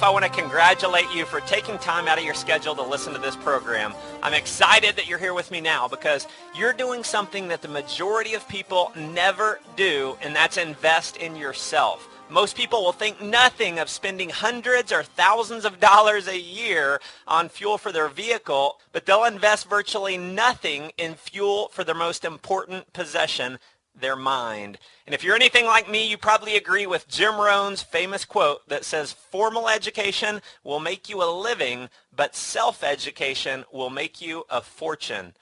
I want to congratulate you for taking time out of your schedule to listen to this program. I'm excited that you're here with me now because you're doing something that the majority of people never do, and that's invest in yourself. Most people will think nothing of spending hundreds or thousands of dollars a year on fuel for their vehicle, but they'll invest virtually nothing in fuel for their most important possession, their mind. And if you're anything like me, you probably agree with Jim Rohn's famous quote that says, formal education will make you a living, but self-education will make you a fortune.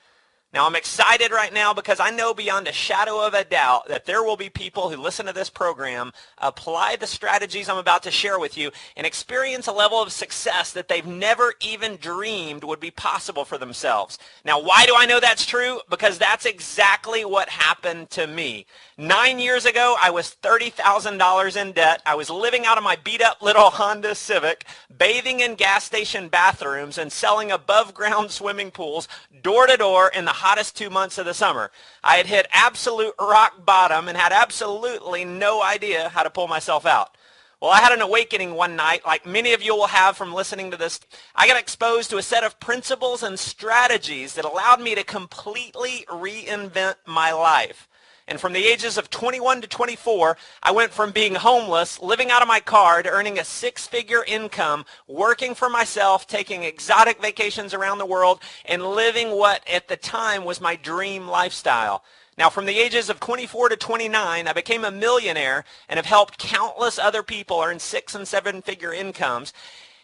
Now, I'm excited right now because I know beyond a shadow of a doubt that there will be people who listen to this program, apply the strategies I'm about to share with you, and experience a level of success that they've never even dreamed would be possible for themselves. Now, why do I know that's true? Because that's exactly what happened to me. 9 years ago, I was $30,000 in debt. I was living out of my beat-up little Honda Civic, bathing in gas station bathrooms, and selling above-ground swimming pools door to door in the hottest 2 months of the summer. I had hit absolute rock bottom and had absolutely no idea how to pull myself out. Well, I had an awakening one night, like many of you will have from listening to this. I got exposed to a set of principles and strategies that allowed me to completely reinvent my life. And from the ages of 21 to 24, I went from being homeless, living out of my car, to earning a six-figure income, working for myself, taking exotic vacations around the world, and living what at the time was my dream lifestyle. Now, from the ages of 24 to 29, I became a millionaire and have helped countless other people earn six- and seven-figure incomes.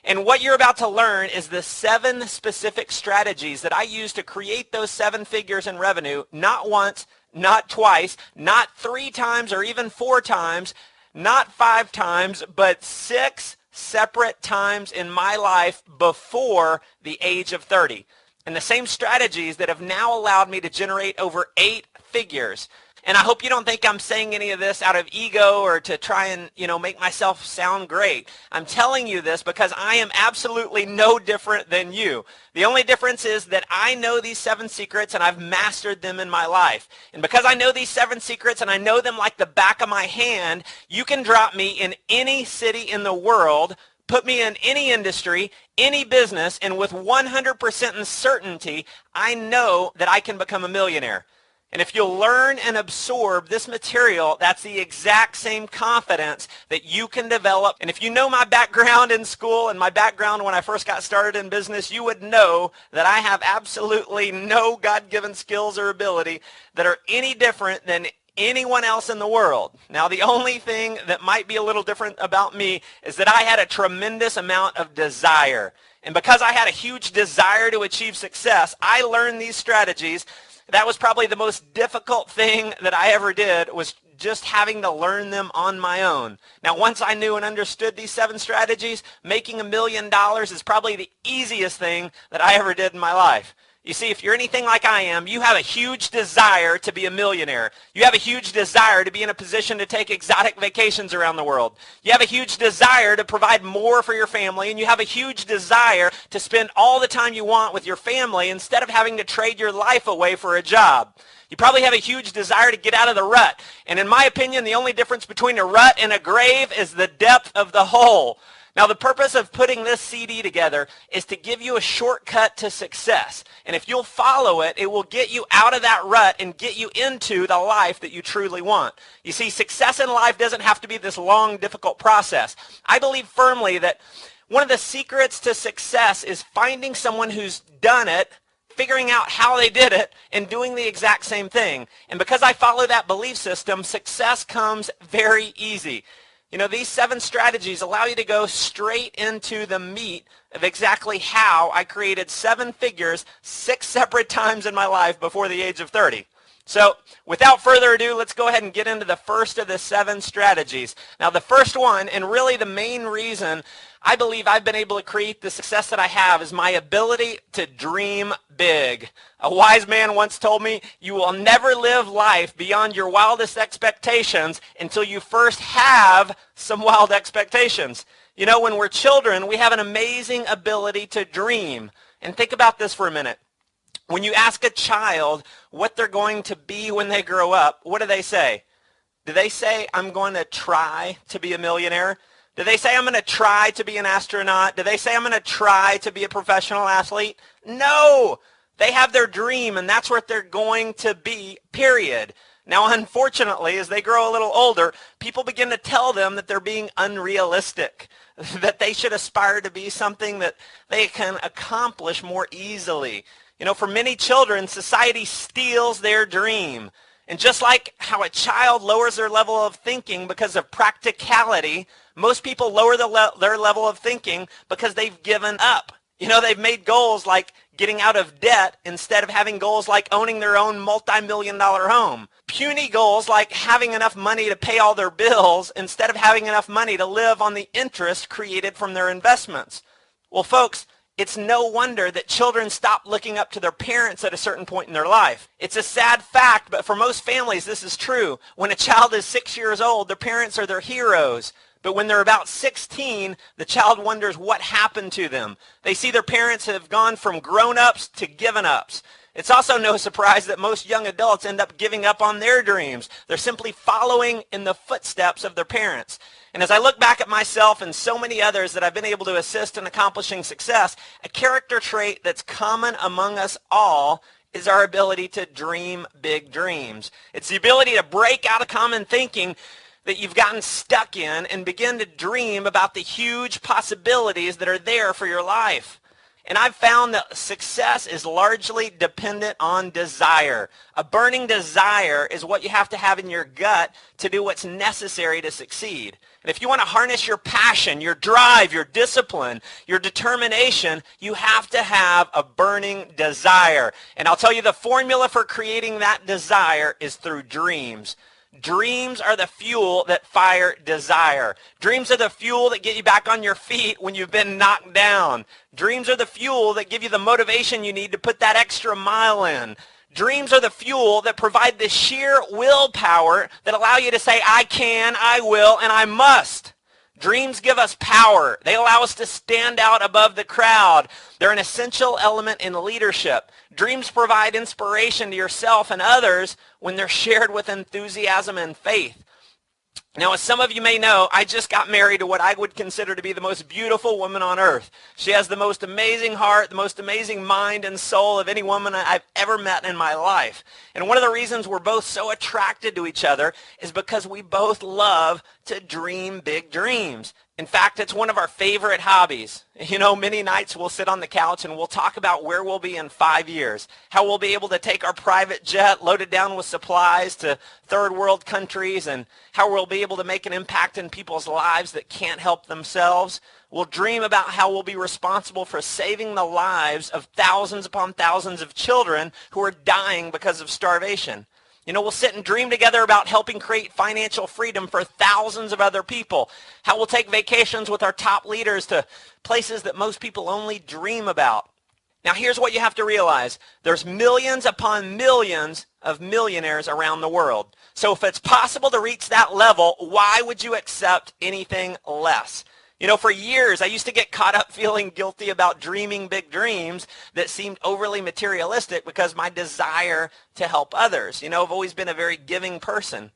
And what you're about to learn is the 7 specific strategies that I use to create those 7 figures in revenue, not once, not twice, not 3 times or even 4 times, not 5 times, but 6 separate times in my life before the age of 30. And the same strategies that have now allowed me to generate over 8 figures. And I hope you don't think I'm saying any of this out of ego or to try and, make myself sound great. I'm telling you this because I am absolutely no different than you. The only difference is that I know these 7 secrets and I've mastered them in my life. And because I know these 7 secrets and I know them like the back of my hand, you can drop me in any city in the world, put me in any industry, any business, and with 100% certainty, I know that I can become a millionaire. And if you'll learn and absorb this material, that's the exact same confidence that you can develop. And if you know my background in school and my background when I first got started in business, you would know that I have absolutely no God-given skills or ability that are any different than anyone else in the world. Now, the only thing that might be a little different about me is that I had a tremendous amount of desire. And because I had a huge desire to achieve success, I learned these strategies. That was probably the most difficult thing that I ever did, was just having to learn them on my own. Now, once I knew and understood these 7 strategies, making $1 million is probably the easiest thing that I ever did in my life. You see, if you're anything like I am, you have a huge desire to be a millionaire. You have a huge desire to be in a position to take exotic vacations around the world. You have a huge desire to provide more for your family, and you have a huge desire to spend all the time you want with your family instead of having to trade your life away for a job. You probably have a huge desire to get out of the rut. And in my opinion, the only difference between a rut and a grave is the depth of the hole. Now, the purpose of putting this CD together is to give you a shortcut to success. And if you'll follow it, it will get you out of that rut and get you into the life that you truly want. You see, success in life doesn't have to be this long, difficult process. I believe firmly that one of the secrets to success is finding someone who's done it, figuring out how they did it, and doing the exact same thing. And because I follow that belief system, success comes very easy. These 7 strategies allow you to go straight into the meat of exactly how I created 7 figures 6 separate times in my life before the age of 30. So without further ado, let's go ahead and get into the first of the 7 strategies. Now, the first one, and really the main reason I believe I've been able to create the success that I have, is my ability to dream big. A wise man once told me, you will never live life beyond your wildest expectations until you first have some wild expectations. When we're children, we have an amazing ability to dream. And think about this for a minute. When you ask a child what they're going to be when they grow up, what do they say? Do they say, I'm going to try to be a millionaire? Do they say I'm going to try to be an astronaut? Do they say I'm going to try to be a professional athlete? No. They have their dream, and that's what they're going to be, period. Now, unfortunately, as they grow a little older, people begin to tell them that they're being unrealistic, that they should aspire to be something that they can accomplish more easily. You know, for many children, society steals their dream. And just like how a child lowers their level of thinking because of practicality, most people lower their level of thinking because they've given up. You know, they've made goals like getting out of debt instead of having goals like owning their own multi-million-dollar home. Puny goals like having enough money to pay all their bills instead of having enough money to live on the interest created from their investments. Well, folks, it's no wonder that children stop looking up to their parents at a certain point in their life. It's a sad fact, but for most families, this is true. When a child is 6 years old, their parents are their heroes. But when they're about 16, the child wonders what happened to them. They see their parents have gone from grown-ups to given-ups. It's also no surprise that most young adults end up giving up on their dreams. They're simply following in the footsteps of their parents. And as I look back at myself and so many others that I've been able to assist in accomplishing success, a character trait that's common among us all is our ability to dream big dreams. It's the ability to break out of common thinking that you've gotten stuck in and begin to dream about the huge possibilities that are there for your life. And I've found that success is largely dependent on desire. A burning desire is what you have to have in your gut to do what's necessary to succeed. And if you want to harness your passion, your drive, your discipline, your determination, you have to have a burning desire. And I'll tell you, the formula for creating that desire is through dreams. Dreams are the fuel that fire desire. Dreams are the fuel that get you back on your feet when you've been knocked down. Dreams are the fuel that give you the motivation you need to put that extra mile in. Dreams are the fuel that provide the sheer willpower that allow you to say, I can, I will, and I must. Dreams give us power. They allow us to stand out above the crowd. They're an essential element in leadership. Dreams provide inspiration to yourself and others when they're shared with enthusiasm and faith. Now, as some of you may know, I just got married to what I would consider to be the most beautiful woman on earth. She has the most amazing heart, the most amazing mind and soul of any woman I've ever met in my life. And one of the reasons we're both so attracted to each other is because we both love to dream big dreams. In fact, it's one of our favorite hobbies. You know, many nights we'll sit on the couch and we'll talk about where we'll be in 5 years, how we'll be able to take our private jet loaded down with supplies to third world countries, and how we'll be able to make an impact in people's lives that can't help themselves. We'll dream about how we'll be responsible for saving the lives of thousands upon thousands of children who are dying because of starvation. You know, we'll sit and dream together about helping create financial freedom for thousands of other people. How we'll take vacations with our top leaders to places that most people only dream about. Now, here's what you have to realize. There's millions upon millions of millionaires around the world. So if it's possible to reach that level, why would you accept anything less? You know, for years, I used to get caught up feeling guilty about dreaming big dreams that seemed overly materialistic because my desire to help others. You know, I've always been a very giving person.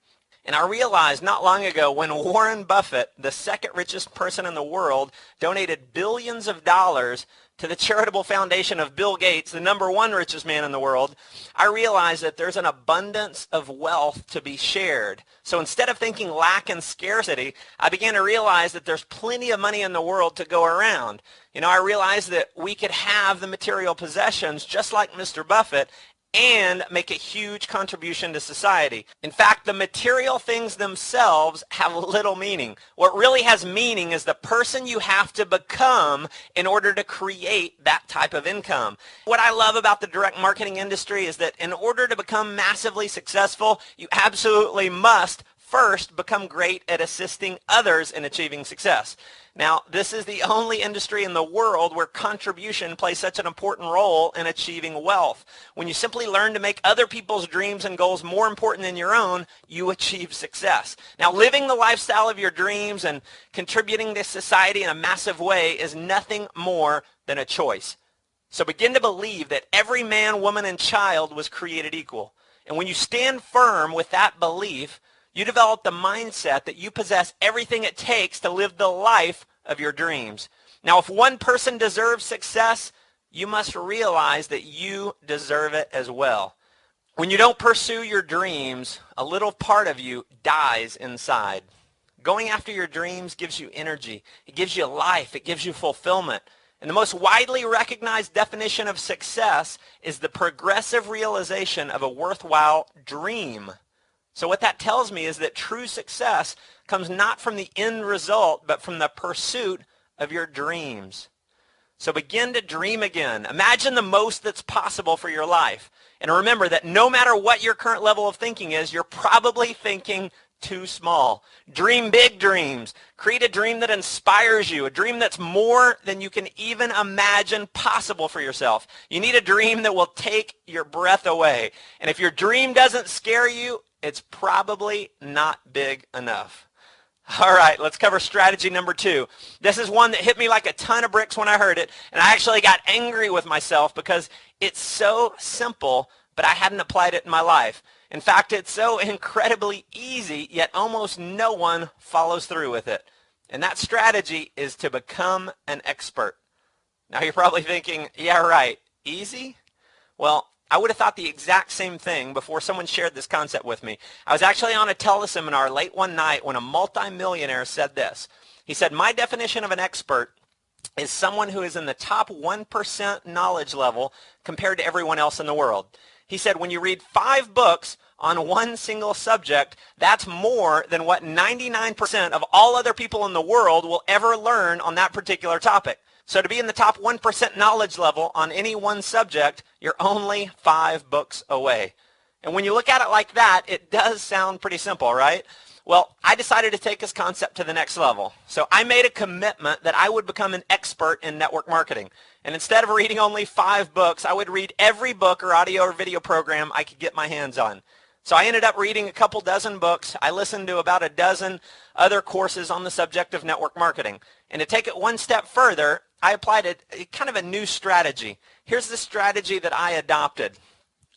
And I realized not long ago when Warren Buffett, the second richest person in the world, donated billions of dollars to the charitable foundation of Bill Gates, the number one richest man in the world, I realized that there's an abundance of wealth to be shared. So instead of thinking lack and scarcity, I began to realize that there's plenty of money in the world to go around. You know, I realized that we could have the material possessions just like Mr. Buffett and make a huge contribution to society. In fact, the material things themselves have little meaning. What really has meaning is the person you have to become in order to create that type of income. What I love about the direct marketing industry is that in order to become massively successful, you absolutely must first become great at assisting others in achieving success. Now, this is the only industry in the world where contribution plays such an important role in achieving wealth. When you simply learn to make other people's dreams and goals more important than your own, you achieve success. Now, living the lifestyle of your dreams and contributing to society in a massive way is nothing more than a choice. So begin to believe that every man, woman, and child was created equal. And when you stand firm with that belief, You develop the mindset that you possess everything it takes to live the life of your dreams. Now, if one person deserves success, you must realize that you deserve it as well. When you don't pursue your dreams, a little part of you dies inside. Going after your dreams gives you energy. It gives you life. It gives you fulfillment. And the most widely recognized definition of success is the progressive realization of a worthwhile dream. So what that tells me is that true success comes not from the end result, but from the pursuit of your dreams. So begin to dream again. Imagine the most that's possible for your life. And remember that no matter what your current level of thinking is, you're probably thinking too small. Dream big dreams. Create a dream that inspires you, a dream that's more than you can even imagine possible for yourself. You need a dream that will take your breath away. And if your dream doesn't scare you, it's probably not big enough. All right, let's cover strategy number 2. This is one that hit me like a ton of bricks when I heard it, and I actually got angry with myself because it's so simple, but I hadn't applied it in my life. In fact, it's so incredibly easy, yet almost no one follows through with it. And that strategy is to become an expert. Now you're probably thinking, yeah, right, easy? Well, I would have thought the exact same thing before someone shared this concept with me. I was actually on a teleseminar late one night when a multimillionaire said this. He said, my definition of an expert is someone who is in the top 1% knowledge level compared to everyone else in the world. He said, when you read 5 books on one single subject, that's more than what 99% of all other people in the world will ever learn on that particular topic. So to be in the top 1% knowledge level on any one subject, you're only 5 books away. And when you look at it like that, it does sound pretty simple, right? Well, I decided to take this concept to the next level. So I made a commitment that I would become an expert in network marketing. And instead of reading only 5 books, I would read every book or audio or video program I could get my hands on. So I ended up reading a couple dozen books. I listened to about a dozen other courses on the subject of network marketing. And to take it one step further, I applied a kind of a new strategy. Here's the strategy that I adopted.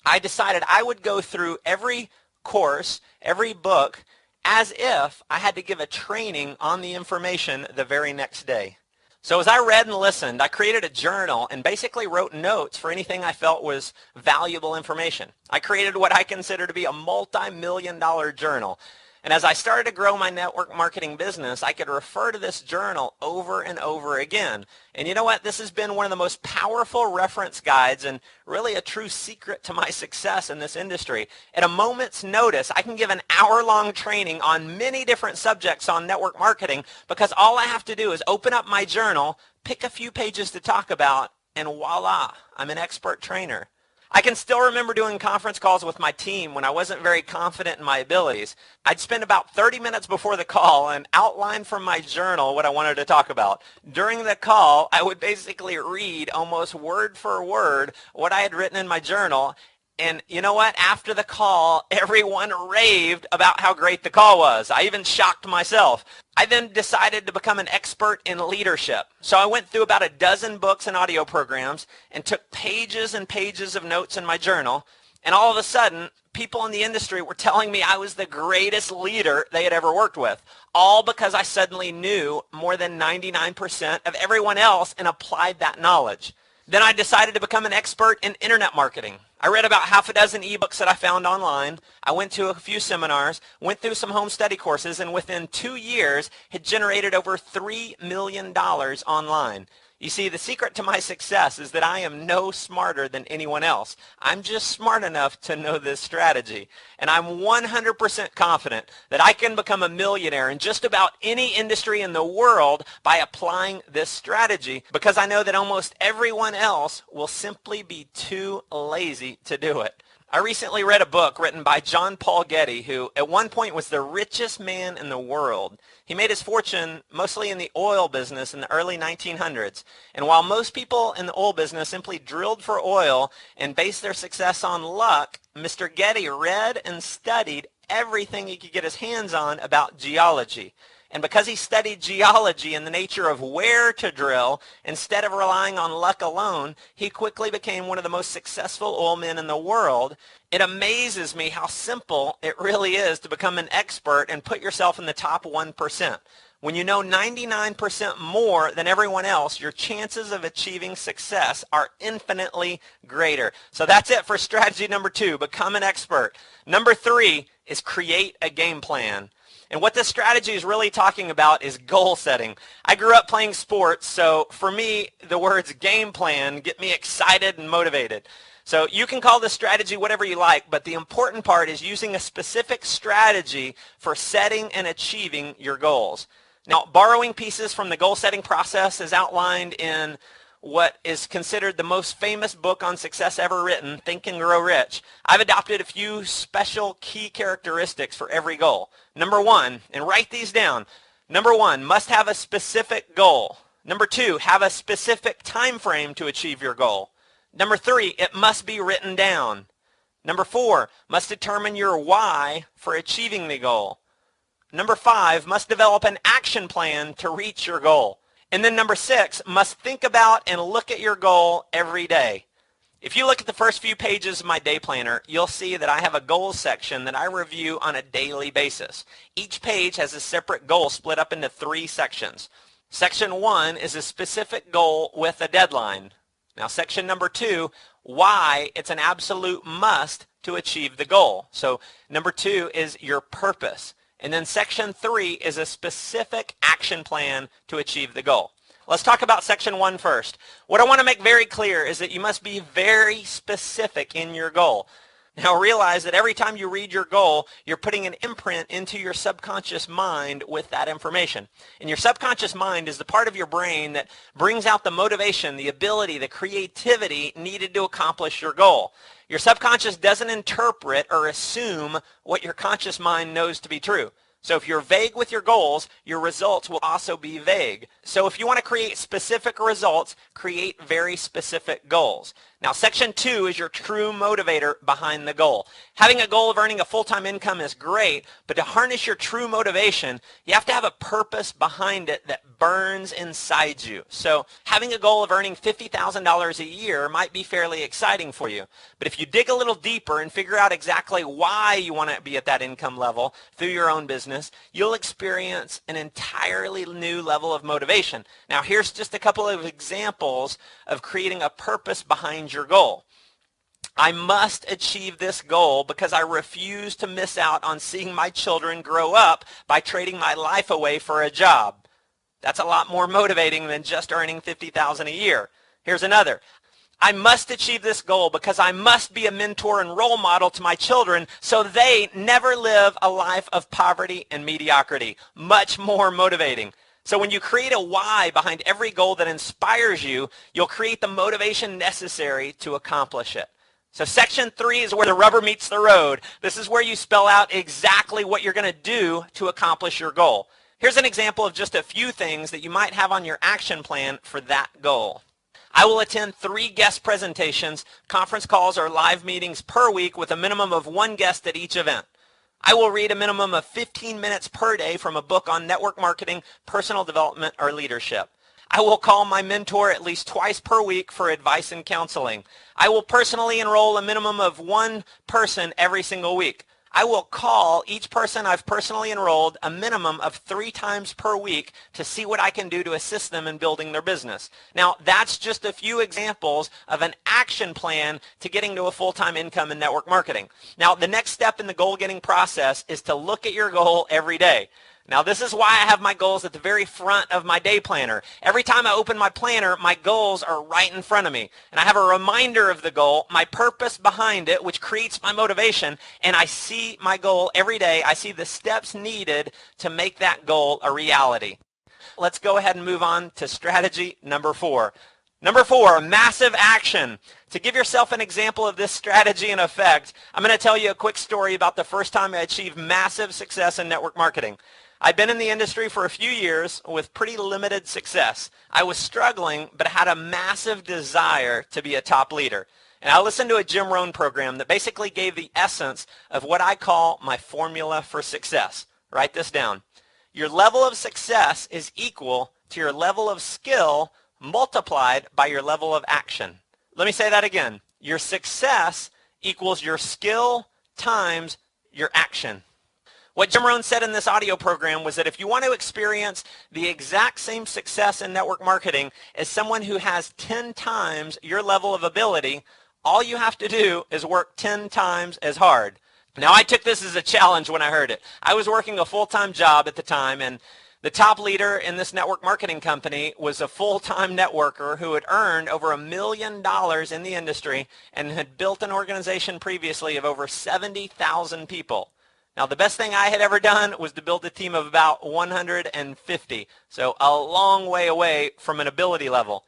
I decided I would go through every course, every book, as if I had to give a training on the information the very next day. So as I read and listened, I created a journal and basically wrote notes for anything I felt was valuable information. I created what I consider to be a multi-million-dollar journal. And as I started to grow my network marketing business, I could refer to this journal over and over again. And you know what? This has been one of the most powerful reference guides and really a true secret to my success in this industry. At a moment's notice, I can give an hour-long training on many different subjects on network marketing because all I have to do is open up my journal, pick a few pages to talk about, and voila, I'm an expert trainer. I can still remember doing conference calls with my team when I wasn't very confident in my abilities. I'd spend about 30 minutes before the call and outline from my journal what I wanted to talk about. During the call, I would basically read almost word for word what I had written in my journal. And you know what? After the call, everyone raved about how great the call was. I even shocked myself. I then decided to become an expert in leadership. So I went through about a dozen books and audio programs and took pages and pages of notes in my journal. And all of a sudden, people in the industry were telling me I was the greatest leader they had ever worked with, all because I suddenly knew more than 99% of everyone else and applied that knowledge. Then I decided to become an expert in internet marketing. I read about half a dozen ebooks that I found online. I went to a few seminars, went through some home study courses, and within 2 years had generated over $3 million online. You see, the secret to my success is that I am no smarter than anyone else. I'm just smart enough to know this strategy. And I'm 100% confident that I can become a millionaire in just about any industry in the world by applying this strategy because I know that almost everyone else will simply be too lazy to do it. I recently read a book written by John Paul Getty, who at one point was the richest man in the world. He made his fortune mostly in the oil business in the early 1900s. And while most people in the oil business simply drilled for oil and based their success on luck, Mr. Getty read and studied everything he could get his hands on about geology. And because he studied geology and the nature of where to drill, instead of relying on luck alone, he quickly became one of the most successful oil men in the world. It amazes me how simple it really is to become an expert and put yourself in the top 1%. When you know 99% more than everyone else, your chances of achieving success are infinitely greater. So that's it for strategy number 2, become an expert. Number 3 is create a game plan. And what this strategy is really talking about is goal setting. I grew up playing sports, so for me, the words game plan get me excited and motivated. So you can call this strategy whatever you like, but the important part is using a specific strategy for setting and achieving your goals. Now, borrowing pieces from the goal-setting process is outlined in what is considered the most famous book on success ever written, Think and Grow Rich. I've adopted a few special key characteristics for every goal. Number 1, and write these down. Number 1, must have a specific goal. Number 2, have a specific time frame to achieve your goal. Number 3, it must be written down. Number 4, must determine your why for achieving the goal. Number 5, must develop an action plan to reach your goal. And then number 6, must think about and look at your goal every day. If you look at the first few pages of my day planner, you'll see that I have a goals section that I review on a daily basis. Each page has a separate goal split up into 3 sections. Section 1 is a specific goal with a deadline. Now section number 2, why it's an absolute must to achieve the goal. So number 2 is your purpose. And then section 3 is a specific action plan to achieve the goal. Let's talk about section 1 first. What I want to make very clear is that you must be very specific in your goal. Now realize that every time you read your goal, you're putting an imprint into your subconscious mind with that information. And your subconscious mind is the part of your brain that brings out the motivation, the ability, the creativity needed to accomplish your goal. Your subconscious doesn't interpret or assume what your conscious mind knows to be true. So if you're vague with your goals, your results will also be vague. So if you want to create specific results, create very specific goals. Now, section 2 is your true motivator behind the goal. Having a goal of earning a full-time income is great, but to harness your true motivation, you have to have a purpose behind it that burns inside you. So having a goal of earning $50,000 a year might be fairly exciting for you. But if you dig a little deeper and figure out exactly why you want to be at that income level through your own business, you'll experience an entirely new level of motivation. Now, here's just a couple of examples of creating a purpose behind your goal. I must achieve this goal because I refuse to miss out on seeing my children grow up by trading my life away for a job. That's a lot more motivating than just earning $50,000 a year. Here's another. I must achieve this goal because I must be a mentor and role model to my children so they never live a life of poverty and mediocrity. Much more motivating. So when you create a why behind every goal that inspires you, you'll create the motivation necessary to accomplish it. So section 3 is where the rubber meets the road. This is where you spell out exactly what you're going to do to accomplish your goal. Here's an example of just a few things that you might have on your action plan for that goal. I will attend 3 guest presentations, conference calls, or live meetings per week with a minimum of 1 guest at each event. I will read a minimum of 15 minutes per day from a book on network marketing, personal development, or leadership. I will call my mentor at least twice per week for advice and counseling. I will personally enroll a minimum of 1 person every single week. I will call each person I've personally enrolled a minimum of 3 times per week to see what I can do to assist them in building their business. Now, that's just a few examples of an action plan to getting to a full-time income in network marketing. Now, the next step in the goal-getting process is to look at your goal every day. Now, this is why I have my goals at the very front of my day planner. Every time I open my planner, my goals are right in front of me. And I have a reminder of the goal, my purpose behind it, which creates my motivation, and I see my goal every day. I see the steps needed to make that goal a reality. Let's go ahead and move on to strategy number 4. Number 4, massive action. To give yourself an example of this strategy in effect, I'm going to tell you a quick story about the first time I achieved massive success in network marketing. I'd been in the industry for a few years with pretty limited success. I was struggling, but had a massive desire to be a top leader. And I listened to a Jim Rohn program that basically gave the essence of what I call my formula for success. Write this down. Your level of success is equal to your level of skill multiplied by your level of action. Let me say that again. Your success equals your skill times your action. What Jim Rohn said in this audio program was that if you want to experience the exact same success in network marketing as someone who has 10 times your level of ability, all you have to do is work 10 times as hard. Now, I took this as a challenge when I heard it. I was working a full-time job at the time, and the top leader in this network marketing company was a full-time networker who had earned over $1 million in the industry and had built an organization previously of over 70,000 people. Now, the best thing I had ever done was to build a team of about 150, so a long way away from an ability level.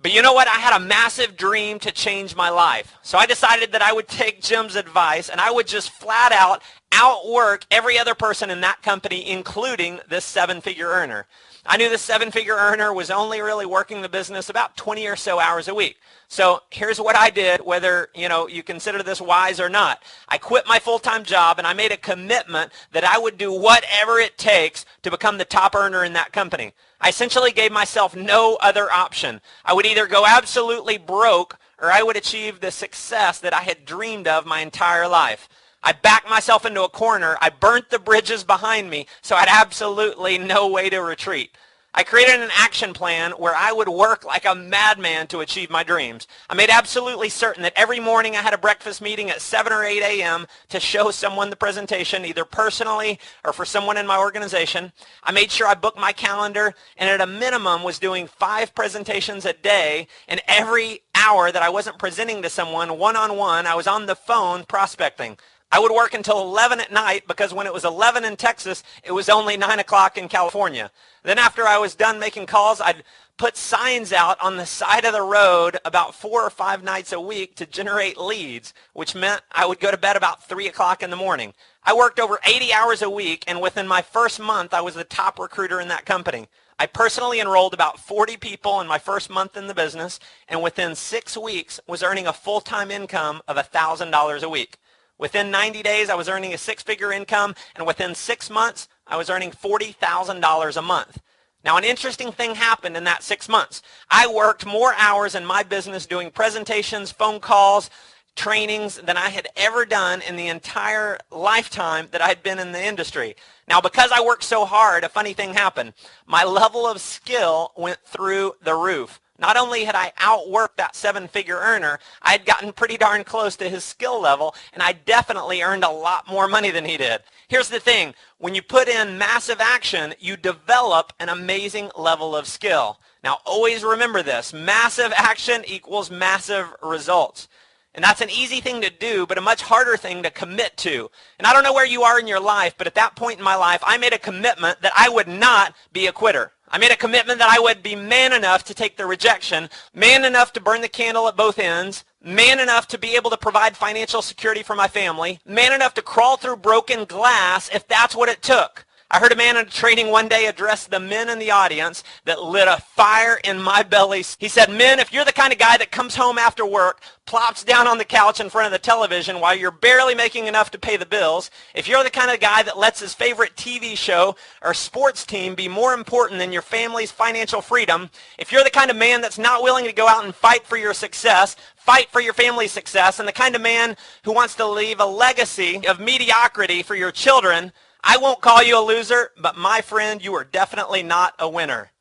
But you know what? I had a massive dream to change my life. So I decided that I would take Jim's advice and I would just flat out outwork every other person in that company, including this seven-figure earner. I knew this seven-figure earner was only really working the business about 20 or so hours a week. So here's what I did, whether you consider this wise or not. I quit my full-time job and I made a commitment that I would do whatever it takes to become the top earner in that company. I essentially gave myself no other option. I would either go absolutely broke or I would achieve the success that I had dreamed of my entire life. I backed myself into a corner. I burnt the bridges behind me, so I had absolutely no way to retreat. I created an action plan where I would work like a madman to achieve my dreams. I made absolutely certain that every morning I had a breakfast meeting at 7 or 8 a.m. to show someone the presentation, either personally or for someone in my organization. I made sure I booked my calendar and at a minimum was doing 5 presentations a day, and every hour that I wasn't presenting to someone one-on-one, I was on the phone prospecting. I would work until 11 at night because when it was 11 in Texas, it was only 9 o'clock in California. Then after I was done making calls, I'd put signs out on the side of the road about 4 or 5 nights a week to generate leads, which meant I would go to bed about 3 o'clock in the morning. I worked over 80 hours a week, and within my first month, I was the top recruiter in that company. I personally enrolled about 40 people in my first month in the business, and within 6 weeks was earning a full-time income of $1,000 a week. Within 90 days, I was earning a 6-figure income, and within 6 months, I was earning $40,000 a month. Now, an interesting thing happened in that 6 months. I worked more hours in my business doing presentations, phone calls, trainings than I had ever done in the entire lifetime that I'd been in the industry. Now, because I worked so hard, a funny thing happened. My level of skill went through the roof. Not only had I outworked that 7-figure earner, I had gotten pretty darn close to his skill level, and I definitely earned a lot more money than he did. Here's the thing. When you put in massive action, you develop an amazing level of skill. Now, always remember this. Massive action equals massive results. And that's an easy thing to do, but a much harder thing to commit to. And I don't know where you are in your life, but at that point in my life, I made a commitment that I would not be a quitter. I made a commitment that I would be man enough to take the rejection, man enough to burn the candle at both ends, man enough to be able to provide financial security for my family, man enough to crawl through broken glass if that's what it took. I heard a man in a training one day address the men in the audience that lit a fire in my belly. He said, men, if you're the kind of guy that comes home after work, plops down on the couch in front of the television while you're barely making enough to pay the bills, if you're the kind of guy that lets his favorite TV show or sports team be more important than your family's financial freedom, if you're the kind of man that's not willing to go out and fight for your success, fight for your family's success, and the kind of man who wants to leave a legacy of mediocrity for your children, I won't call you a loser, but my friend, you are definitely not a winner.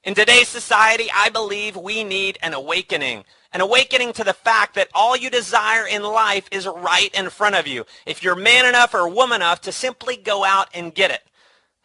In today's society, I believe we need an awakening to the fact that all you desire in life is right in front of you. If you're man enough or woman enough to simply go out and get it.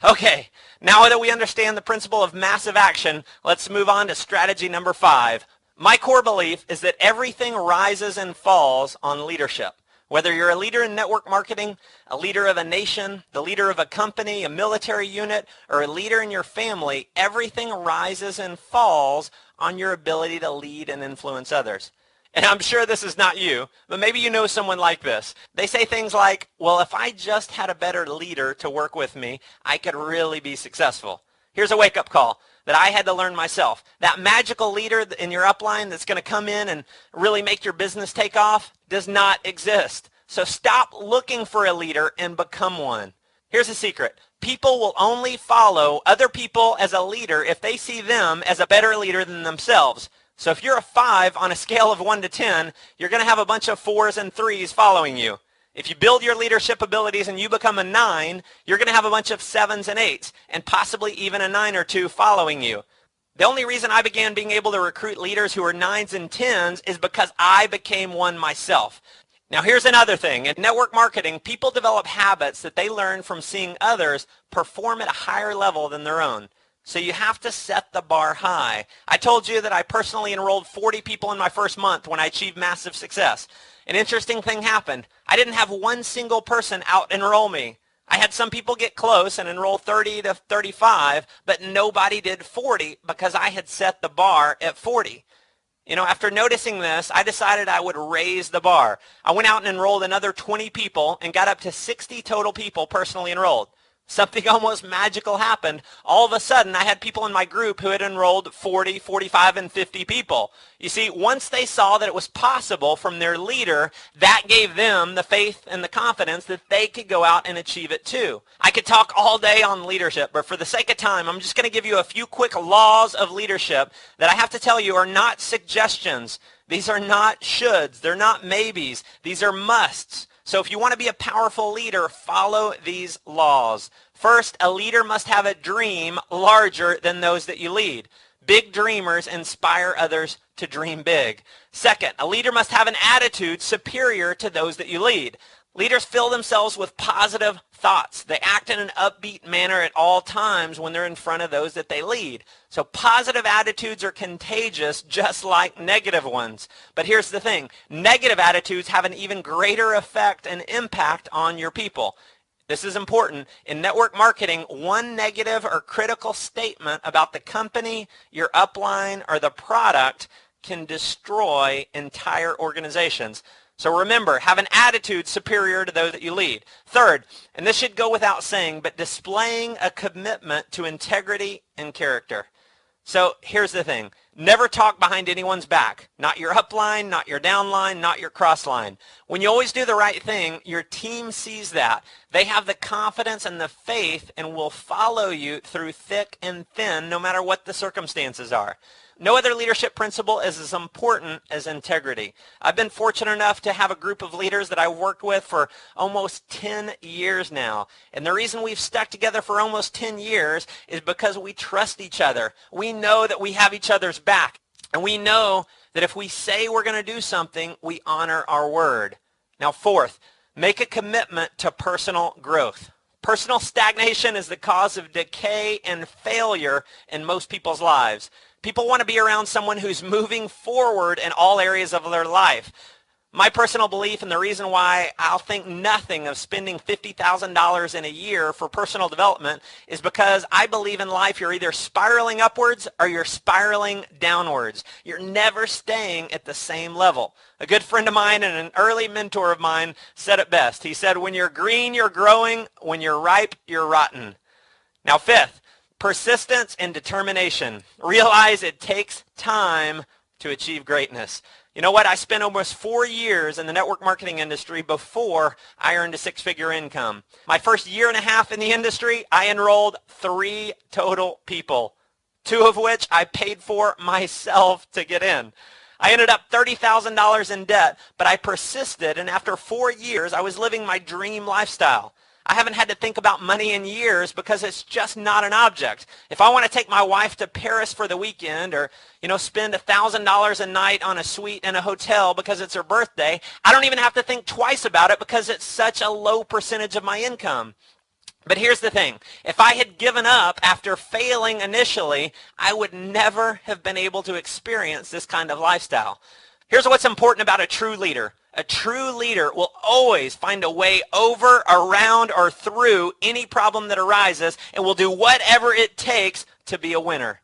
Okay, now that we understand the principle of massive action, let's move on to strategy number 5. My core belief is that everything rises and falls on leadership. Whether you're a leader in network marketing, a leader of a nation, the leader of a company, a military unit, or a leader in your family, everything rises and falls on your ability to lead and influence others. And I'm sure this is not you, but maybe you know someone like this. They say things like, well, if I just had a better leader to work with me, I could really be successful. Here's a wake-up call that I had to learn myself. That magical leader in your upline that's going to come in and really make your business take off does not exist. So stop looking for a leader and become one. Here's a secret. People will only follow other people as a leader if they see them as a better leader than themselves. So if you're a 5 on a scale of 1 to 10, you're going to have a bunch of 4s and 3s following you. If you build your leadership abilities and you become a 9, you're going to have a bunch of 7s and 8s and possibly even a 9 or 2 following you. The only reason I began being able to recruit leaders who are 9s and 10s is because I became one myself. Now here's another thing. In network marketing, people develop habits that they learn from seeing others perform at a higher level than their own. So you have to set the bar high. I told you that I personally enrolled 40 people in my first month when I achieved massive success. An interesting thing happened. I didn't have one single person out enroll me. I had some people get close and enroll 30 to 35, but nobody did 40 because I had set the bar at 40. After noticing this, I decided I would raise the bar. I went out and enrolled another 20 people and got up to 60 total people personally enrolled. Something almost magical happened. All of a sudden, I had people in my group who had enrolled 40, 45, and 50 people. You see, once they saw that it was possible from their leader, that gave them the faith and the confidence that they could go out and achieve it too. I could talk all day on leadership, but for the sake of time, I'm just going to give you a few quick laws of leadership that I have to tell you are not suggestions. These are not shoulds. They're not maybes. These are musts. So if you want to be a powerful leader, follow these laws. First, a leader must have a dream larger than those that you lead. Big dreamers inspire others to dream big. Second, a leader must have an attitude superior to those that you lead. Leaders fill themselves with positive thoughts. They act in an upbeat manner at all times when they're in front of those that they lead. So positive attitudes are contagious just like negative ones. But here's the thing. Negative attitudes have an even greater effect and impact on your people. This is important. In network marketing, one negative or critical statement about the company, your upline, or the product can destroy entire organizations. So remember, have an attitude superior to those that you lead. Third, and this should go without saying, but displaying a commitment to integrity and character. So here's the thing. Never talk behind anyone's back. Not your upline, not your downline, not your crossline. When you always do the right thing, your team sees that. They have the confidence and the faith and will follow you through thick and thin, no matter what the circumstances are. No other leadership principle is as important as integrity. I've been fortunate enough to have a group of leaders that I've worked with for almost 10 years now. And the reason we've stuck together for almost 10 years is because we trust each other. We know that we have each other's back. And we know that if we say we're going to do something, we honor our word. Now, fourth, make a commitment to personal growth. Personal stagnation is the cause of decay and failure in most people's lives. People want to be around someone who's moving forward in all areas of their life. My personal belief and the reason why I'll think nothing of spending $50,000 in a year for personal development is because I believe in life you're either spiraling upwards or you're spiraling downwards. You're never staying at the same level. A good friend of mine and an early mentor of mine said it best. He said, when you're green, you're growing. When you're ripe, you're rotten. Now, fifth, persistence and determination. Realize it takes time to achieve greatness. You know what? I spent almost 4 years in the network marketing industry before I earned a six-figure income. My first year and a half in the industry, I enrolled 3 total people, 2 of which I paid for myself to get in. I ended up $30,000 in debt, but I persisted, and after 4 years, I was living my dream lifestyle. I haven't had to think about money in years because it's just not an object. If I want to take my wife to Paris for the weekend or, spend $1,000 a night on a suite in a hotel because it's her birthday, I don't even have to think twice about it because it's such a low percentage of my income. But here's the thing. If I had given up after failing initially, I would never have been able to experience this kind of lifestyle. Here's what's important about a true leader. A true leader will always find a way over, around, or through any problem that arises and will do whatever it takes to be a winner.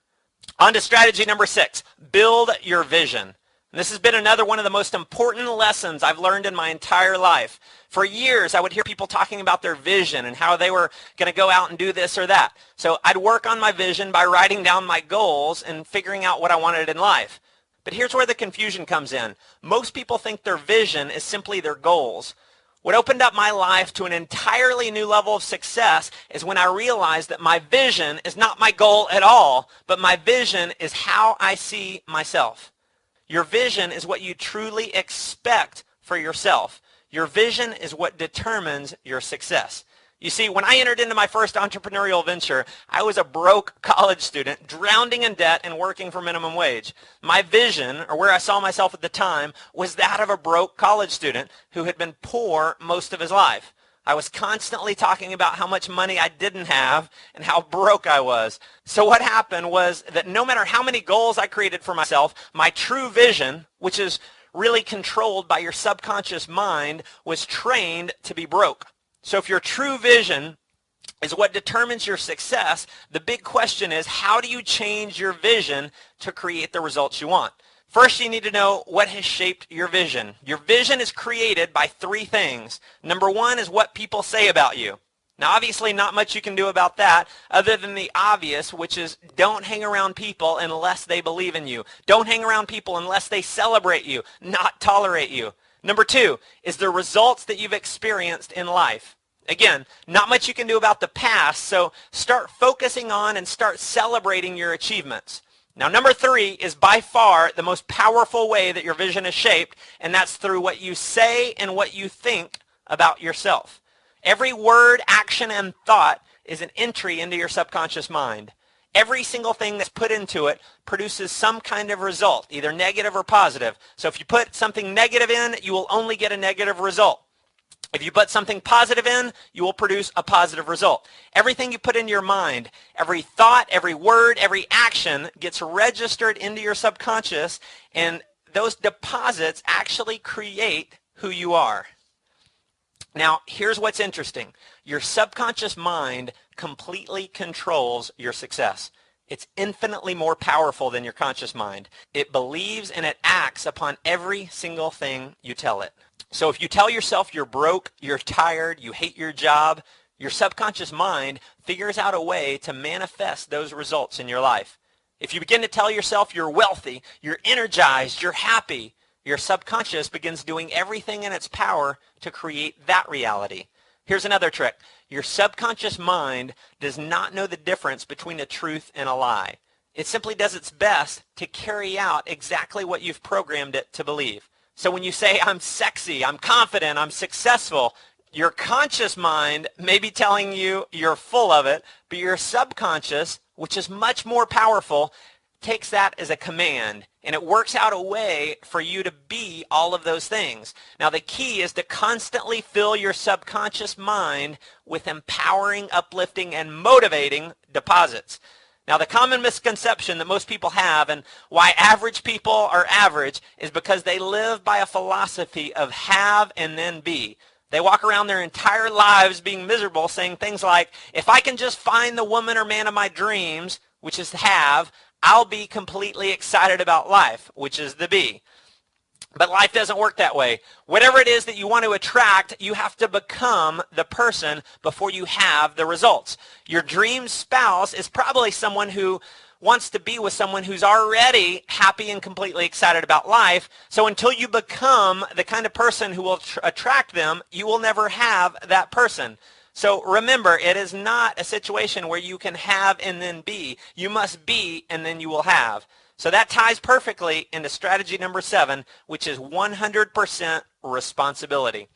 On to strategy number 6, build your vision. And this has been another one of the most important lessons I've learned in my entire life. For years, I would hear people talking about their vision and how they were going to go out and do this or that. So I'd work on my vision by writing down my goals and figuring out what I wanted in life. But here's where the confusion comes in. Most people think their vision is simply their goals. What opened up my life to an entirely new level of success is when I realized that my vision is not my goal at all, but my vision is how I see myself. Your vision is what you truly expect for yourself. Your vision is what determines your success. You see, when I entered into my first entrepreneurial venture, I was a broke college student, drowning in debt and working for minimum wage. My vision, or where I saw myself at the time, was that of a broke college student who had been poor most of his life. I was constantly talking about how much money I didn't have and how broke I was. So what happened was that no matter how many goals I created for myself, my true vision, which is really controlled by your subconscious mind, was trained to be broke. So if your true vision is what determines your success, the big question is, how do you change your vision to create the results you want? First, you need to know what has shaped your vision. Your vision is created by three things. Number one is what people say about you. Now, obviously, not much you can do about that other than the obvious, which is don't hang around people unless they believe in you. Don't hang around people unless they celebrate you, not tolerate you. Number two is the results that you've experienced in life. Again, not much you can do about the past, so start focusing on and start celebrating your achievements. Now, number three is by far the most powerful way that your vision is shaped, and that's through what you say and what you think about yourself. Every word, action, and thought is an entry into your subconscious mind. Every single thing that's put into it produces some kind of result, either negative or positive. So if you put something negative in, you will only get a negative result. If you put something positive in, you will produce a positive result. Everything you put into your mind, every thought, every word, every action gets registered into your subconscious, and those deposits actually create who you are. Now, here's what's interesting. Your subconscious mind completely controls your success. It's infinitely more powerful than your conscious mind. It believes and it acts upon every single thing you tell it. So if you tell yourself you're broke, you're tired, you hate your job, your subconscious mind figures out a way to manifest those results in your life. If you begin to tell yourself you're wealthy, you're energized, you're happy, your subconscious begins doing everything in its power to create that reality. Here's another trick. Your subconscious mind does not know the difference between a truth and a lie. It simply does its best to carry out exactly what you've programmed it to believe. So when you say, I'm sexy, I'm confident, I'm successful, your conscious mind may be telling you you're full of it, but your subconscious, which is much more powerful, takes that as a command, and it works out a way for you to be all of those things. Now, the key is to constantly fill your subconscious mind with empowering, uplifting, and motivating deposits. Now, the common misconception that most people have and why average people are average is because they live by a philosophy of have and then be. They walk around their entire lives being miserable, saying things like, if I can just find the woman or man of my dreams, which is have, I'll be completely excited about life, which is the be. But life doesn't work that way. Whatever it is that you want to attract, you have to become the person before you have the results. Your dream spouse is probably someone who wants to be with someone who's already happy and completely excited about life. So until you become the kind of person who will attract them, you will never have that person. So remember, it is not a situation where you can have and then be. You must be and then you will have. So that ties perfectly into strategy number 7, which is 100% responsibility.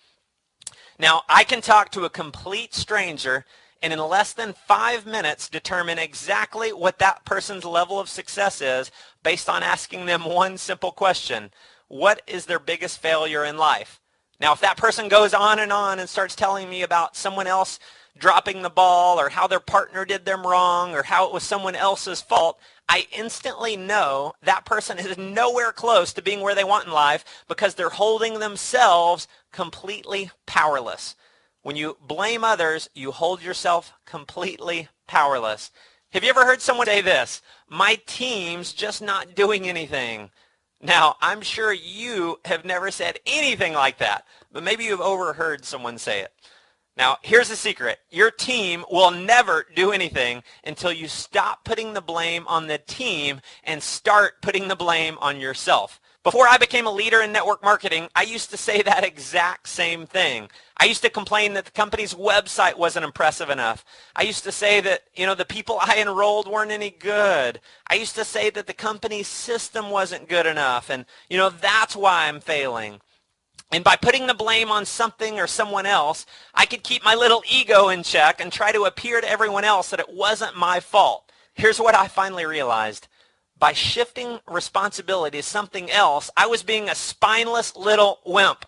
Now, I can talk to a complete stranger and in less than 5 minutes determine exactly what that person's level of success is based on asking them one simple question. What is their biggest failure in life? Now, if that person goes on and starts telling me about someone else dropping the ball or how their partner did them wrong or how it was someone else's fault, I instantly know that person is nowhere close to being where they want in life because they're holding themselves completely powerless. When you blame others, you hold yourself completely powerless. Have you ever heard someone say this? My team's just not doing anything. Now, I'm sure you have never said anything like that, but maybe you've overheard someone say it. Now, here's the secret. Your team will never do anything until you stop putting the blame on the team and start putting the blame on yourself. Before I became a leader in network marketing, I used to say that exact same thing. I used to complain that the company's website wasn't impressive enough. I used to say that, the people I enrolled weren't any good. I used to say that the company's system wasn't good enough, and, that's why I'm failing. And by putting the blame on something or someone else, I could keep my little ego in check and try to appear to everyone else that it wasn't my fault. Here's what I finally realized. By shifting responsibility to something else, I was being a spineless little wimp.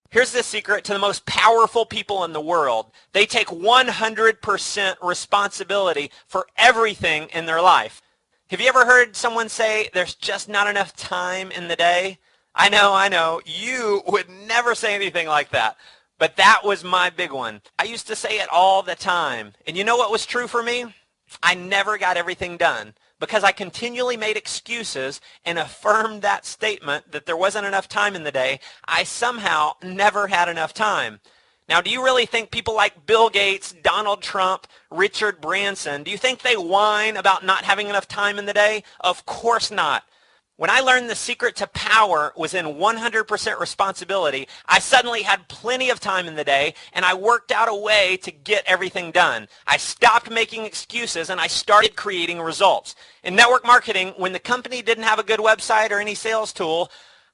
Here's the secret to the most powerful people in the world. They take 100% responsibility for everything in their life. Have you ever heard someone say, there's just not enough time in the day? I know. You would never say anything like that. But that was my big one. I used to say it all the time. And you know what was true for me? I never got everything done. Because I continually made excuses and affirmed that statement that there wasn't enough time in the day, I somehow never had enough time. Now, do you really think people like Bill Gates, Donald Trump, Richard Branson, do you think they whine about not having enough time in the day? Of course not. When I learned the secret to power was in 100% responsibility, I suddenly had plenty of time in the day, and I worked out a way to get everything done. I stopped making excuses, and I started creating results. In network marketing, when the company didn't have a good website or any sales tool,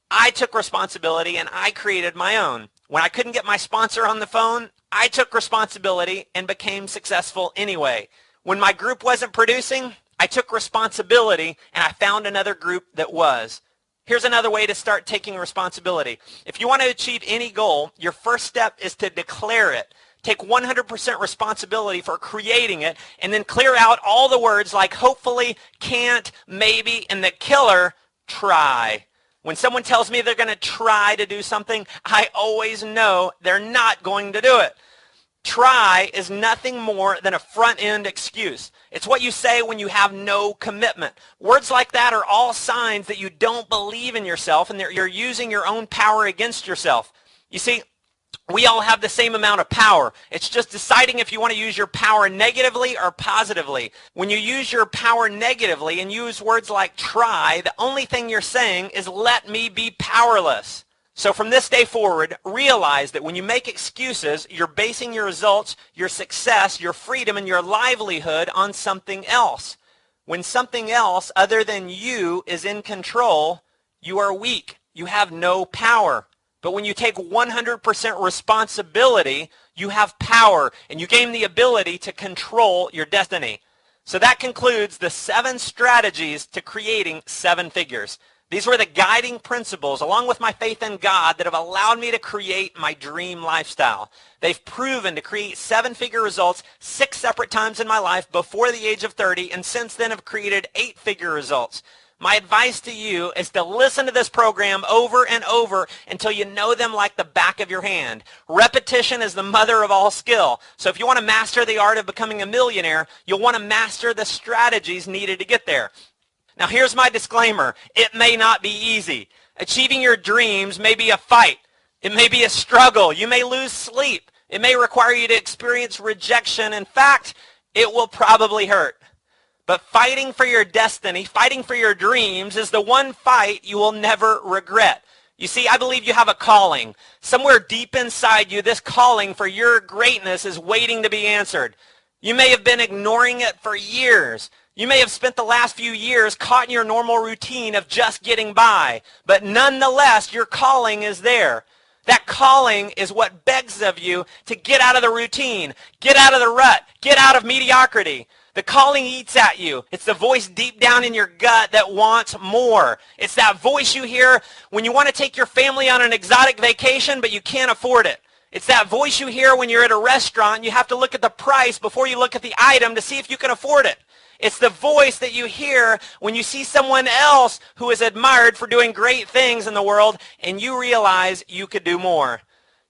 I took responsibility, and I created my own. When I couldn't get my sponsor on the phone, I took responsibility and became successful anyway. When my group wasn't producing, I took responsibility and I found another group that was. Here's another way to start taking responsibility. If you want to achieve any goal, your first step is to declare it. Take 100% responsibility for creating it and then clear out all the words like hopefully, can't, maybe, and the killer, try. When someone tells me they're going to try to do something, I always know they're not going to do it. Try is nothing more than a front-end excuse. It's what you say when you have no commitment. Words like that are all signs that you don't believe in yourself and that you're using your own power against yourself. You see, we all have the same amount of power. It's just deciding if you want to use your power negatively or positively. When you use your power negatively and use words like try, the only thing you're saying is let me be powerless. So from this day forward, realize that when you make excuses, you're basing your results, your success, your freedom, and your livelihood on something else. When something else other than you is in control, you are weak. You have no power. But when you take 100% responsibility, you have power, and you gain the ability to control your destiny. So that concludes the 7 strategies to creating 7 figures. These were the guiding principles, along with my faith in God, that have allowed me to create my dream lifestyle. They've proven to create 7-figure results 6 separate times in my life before the age of 30, and since then have created 8-figure results. My advice to you is to listen to this program over and over until you know them like the back of your hand. Repetition is the mother of all skill. So if you want to master the art of becoming a millionaire, you'll want to master the strategies needed to get there. Now here's my disclaimer. It may not be easy. Achieving your dreams may be a fight. It may be a struggle. You may lose sleep. It may require you to experience rejection. In fact, it will probably hurt. But fighting for your destiny, fighting for your dreams is the one fight you will never regret. You see, I believe you have a calling. Somewhere deep inside you, this calling for your greatness is waiting to be answered. You may have been ignoring it for years. You may have spent the last few years caught in your normal routine of just getting by, but nonetheless, your calling is there. That calling is what begs of you to get out of the routine, get out of the rut, get out of mediocrity. The calling eats at you. It's the voice deep down in your gut that wants more. It's that voice you hear when you want to take your family on an exotic vacation, but you can't afford it. It's that voice you hear when you're at a restaurant and you have to look at the price before you look at the item to see if you can afford it. It's the voice that you hear when you see someone else who is admired for doing great things in the world and you realize you could do more.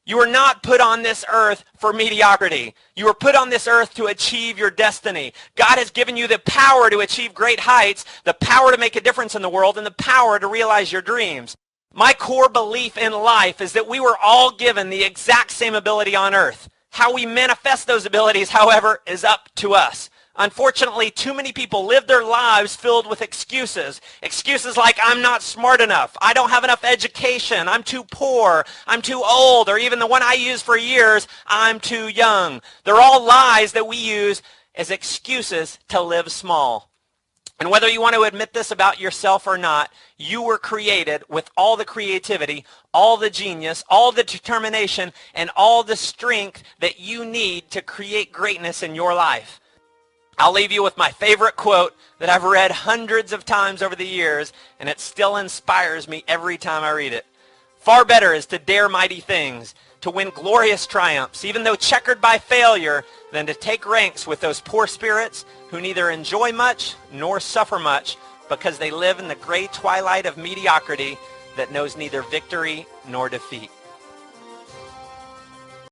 You were not put on this earth for mediocrity. You were put on this earth to achieve your destiny. God has given you the power to achieve great heights, the power to make a difference in the world, and the power to realize your dreams. My core belief in life is that we were all given the exact same ability on earth. How we manifest those abilities, however, is up to us. Unfortunately, too many people live their lives filled with excuses. Excuses like, I'm not smart enough, I don't have enough education, I'm too poor, I'm too old, or even the one I used for years, I'm too young. They're all lies that we use as excuses to live small. And whether you want to admit this about yourself or not, you were created with all the creativity, all the genius, all the determination, and all the strength that you need to create greatness in your life. I'll leave you with my favorite quote that I've read hundreds of times over the years, and it still inspires me every time I read it. Far better is to dare mighty things, to win glorious triumphs, even though checkered by failure, than to take ranks with those poor spirits who neither enjoy much nor suffer much because they live in the gray twilight of mediocrity that knows neither victory nor defeat.